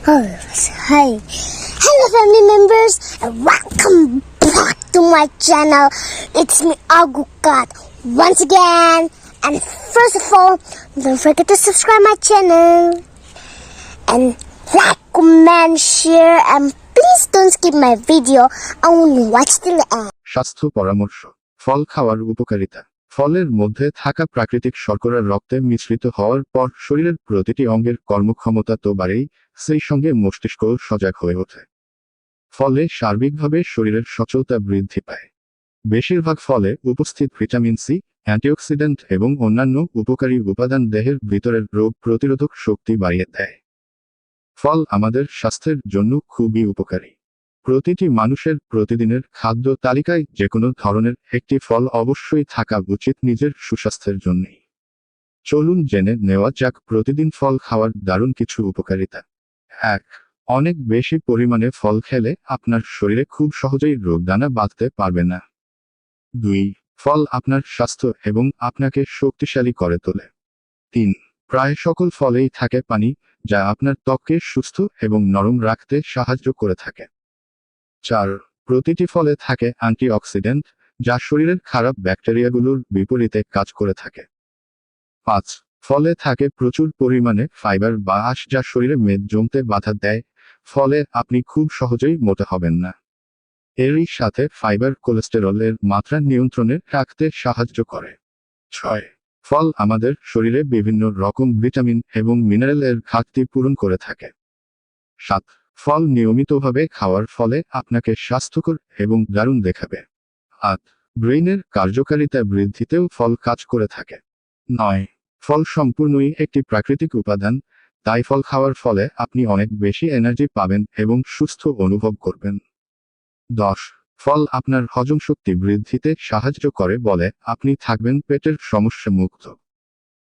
Oh, hi. Hello, family members, and welcome back to my channel. It's me, Agukat, once again. And first of all, don't forget to subscribe my channel. And like, comment, share, and please don't skip my video. Only watch till the end. স্বাস্থ্য পরামর্শ। ফল খাওয়ার উপকারিতা। ফলের মধ্যে থাকা প্রাকৃতিক শর্করা রক্তে মিশ্রিত হওয়ার পর শরীরের প্রতিটি অঙ্গের কর্মক্ষমতা তো বাড়েই, সেই সঙ্গে মস্তিষ্ক সজাগ হয়ে ওঠে। ফলে সার্বিকভাবে শরীরের সচলতা বৃদ্ধি পায়। বেশিরভাগ ফলে উপস্থিত ভিটামিন সি, অ্যান্টিঅক্সিডেন্ট এবং অন্যান্য উপকারী উপাদান দেহের ভিতরের রোগ প্রতিরোধক শক্তি বাড়িয়ে দেয়। ফল আমাদের স্বাস্থ্যের জন্য খুবই উপকারী। প্রতিটি মানুষের প্রতিদিনের খাদ্য তালিকায় যেকোনো ধরনের একটি ফল অবশ্যই থাকা উচিত নিজের সুস্বাস্থ্যের জন্যই। চলুন জেনে নেওয়া যাক প্রতিদিন ফল খাওয়ার দারুণ কিছু উপকারিতা। 1. অনেক বেশি পরিমাণে ফল খেলে আপনার শরীরে খুব সহজেই রোগদানা বাঁধতে পারবে না। 2. ফল আপনার স্বাস্থ্য এবং আপনাকে শক্তিশালী করে তোলে। 3. প্রায় সকল ফলেই থাকে পানি, যা আপনার ত্বককে সুস্থ এবং নরম রাখতে সাহায্য করে থাকে। 4. প্রতিটি ফলে থাকে অ্যান্টিঅক্সিডেন্ট, যা শরীরের খারাপ ব্যাকটেরিয়াগুলোর বিপরীতে কাজ করে থাকে। 5. ফলে থাকে প্রচুর পরিমাণে ফাইবার বা আঁশ, যা শরীরে মেদ জমতে বাধা দেয়, ফলে আপনি খুব সহজেই মোটা হবেন না। এরই সাথে ফাইবার কোলেস্টেরলের মাত্রা নিয়ন্ত্রণে রাখতে সাহায্য করে। 6. ফল আমাদের শরীরে বিভিন্ন রকম ভিটামিন এবং মিনারেলের ঘাটতি পূরণ করে থাকে। 7. ফল নিয়মিতভাবে খাওয়ার ফলে আপনাকে স্বাস্থ্যকর এবং দারুণ দেখাবে। 8. ব্রেইনের কার্যকারিতা বৃদ্ধিতেও ফল কাজ করে থাকে। 9. ফল সম্পূর্ণই একটি প্রাকৃতিক উপাদান, তাই ফল খাওয়ার ফলে আপনি অনেক বেশি এনার্জি পাবেন এবং সুস্থ অনুভব করবেন। 10. ফল আপনার হজম শক্তি বৃদ্ধিতে সাহায্য করে বলে আপনি থাকবেন পেটের সমস্যা মুক্ত।